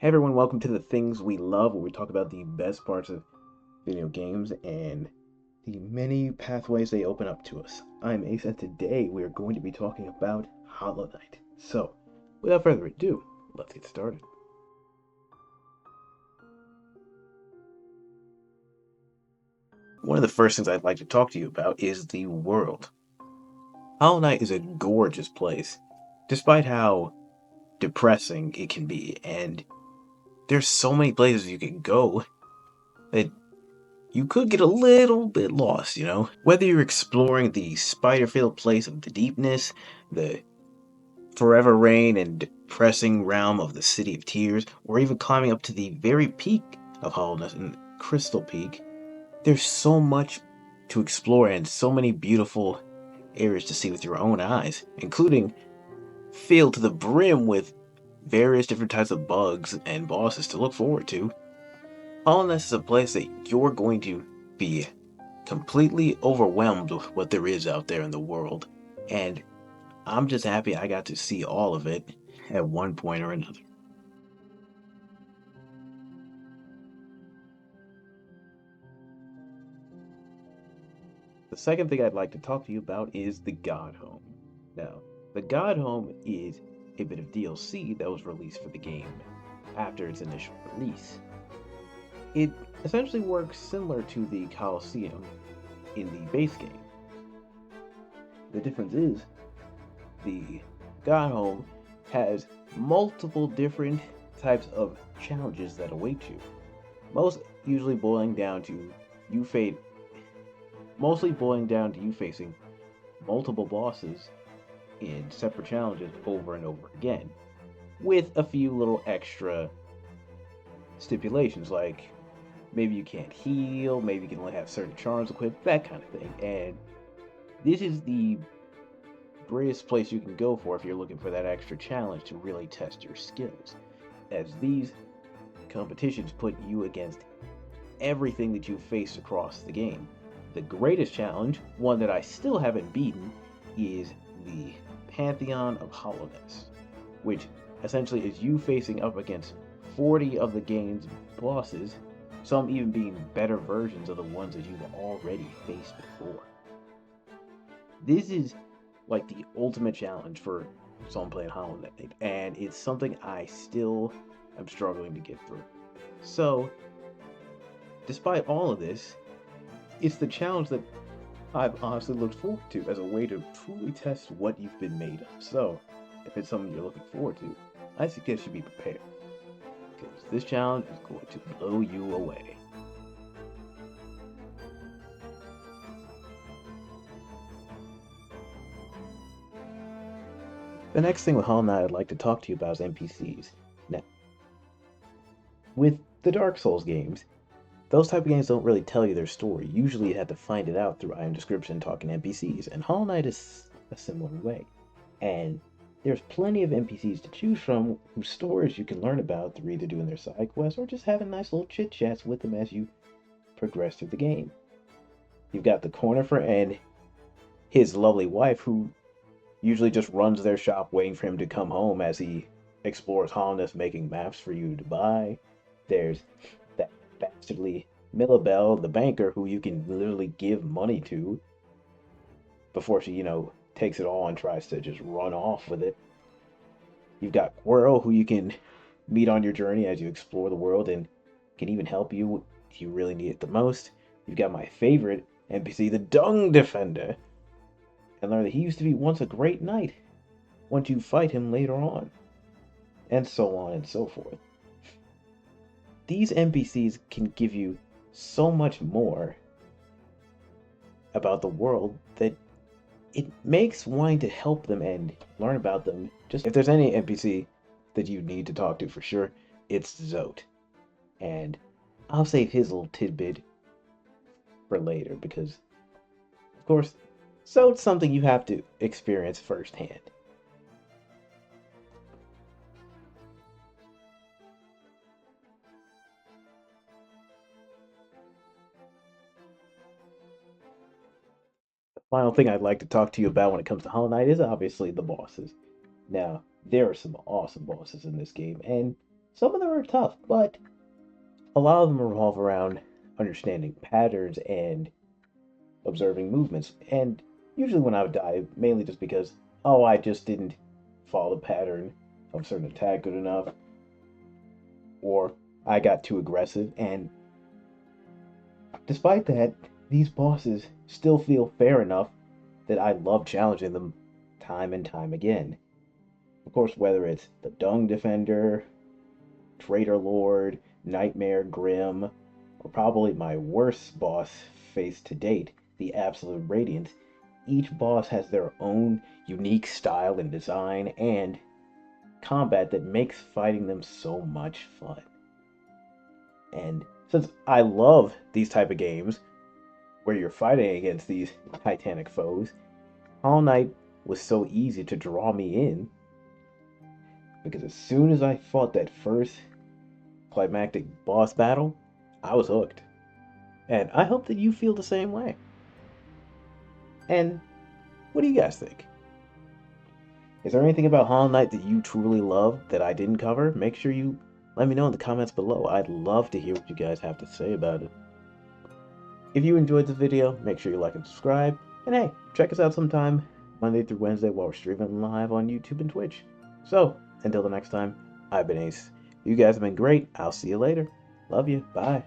Hey everyone, welcome to the Things We Love, where we talk about the best parts of video games and the many pathways they open up to us. I'm Ace, and today we are going to be talking about Hollow Knight. So, without further ado, let's get started. One of the first things I'd like to talk to you about is the world. Hollow Knight is a gorgeous place, despite how depressing it can be, and there's so many places you can go that you could get a little bit lost. Whether you're exploring the spider-filled place of the deepness, the forever rain and depressing realm of the City of Tears, or even climbing up to the very peak of Hollowness and Crystal Peak, there's so much to explore and so many beautiful areas to see with your own eyes, including filled to the brim with various different types of bugs and bosses to look forward to. Hollowness is a place that you're going to be completely overwhelmed with what there is out there in the world, and I'm just happy I got to see all of it at one point or another. The second thing I'd like to talk to you about is the God Home. Now, the God Home is a bit of DLC that was released for the game after its initial release. It essentially works similar to the Coliseum in the base game. The difference is the God Home has multiple different types of challenges that await you. Most usually boiling down to you fa- Mostly boiling down to you facing multiple bosses in separate challenges over and over again, with a few little extra stipulations like maybe you can't heal, maybe you can only have certain charms equipped, that kind of thing. And this is the greatest place you can go for if you're looking for that extra challenge to really test your skills, as these competitions put you against everything that you've faced across the game. The greatest challenge, one that I still haven't beaten, is the Pantheon of Hollowness, which essentially is you facing up against 40 of the game's bosses, some even being better versions of the ones that you've already faced before. This is like the ultimate challenge for someone playing Hollow Knight, and it's something I still am struggling to get through. So, despite all of this, it's the challenge that I've honestly looked forward to as a way to truly test what you've been made of. So, if it's something you're looking forward to, I suggest you be prepared, because this challenge is going to blow you away. The next thing with Hollow Knight I'd like to talk to you about is NPCs. Now, with the Dark Souls games, those type of games don't really tell you their story. Usually you have to find it out through item description talking to NPCs, and Hollow Knight is a similar way. And there's plenty of NPCs to choose from whose stories you can learn about through either doing their side quests or just having nice little chit chats with them as you progress through the game. You've got the Cornifer and his lovely wife, who usually just runs their shop waiting for him to come home as he explores Hollowness, making maps for you to buy. There's that bastardly Millabelle, the banker, who you can literally give money to before she takes it all and tries to just run off with it. You've got Quirrell, who you can meet on your journey as you explore the world and can even help you if you really need it the most. You've got my favorite NPC, the Dung Defender, and learn that he used to be once a great knight once you fight him later on, and so on and so forth. These NPCs can give you so much more about the world that it makes wanting to help them and learn about them. Just if there's any NPC that you need to talk to for sure, it's Zote. And I'll save his little tidbit for later because, of course, Zote's something you have to experience firsthand. The final thing I'd like to talk to you about when it comes to Hollow Knight is obviously the bosses. Now, there are some awesome bosses in this game, and Some of them are tough, but a lot of them revolve around understanding patterns and observing movements. And usually when I would die, mainly just because, oh, I just didn't follow the pattern of a certain attack good enough, or I got too aggressive. And despite that, these bosses still feel fair enough that I love challenging them time and time again. Of course, whether it's the Dung Defender, Traitor Lord, Nightmare Grim, or probably my worst boss faced to date, the Absolute Radiance, each boss has their own unique style and design and combat that makes fighting them so much fun. And since I love these type of games where you're fighting against these titanic foes, Hollow Knight was so easy to draw me in because as soon as I fought that first climactic boss battle, I was hooked. And I hope that you feel the same way. And what do you guys think? Is there anything about Hollow Knight that you truly love that I didn't cover? Make sure you let me know in the comments below. I'd love to hear what you guys have to say about it. If you enjoyed the video, make sure you like and subscribe. And hey, check us out sometime Monday through Wednesday while we're streaming live on YouTube and Twitch. So, until the next time, I've been Ace. You guys have been great. I'll see you later. Love you. Bye.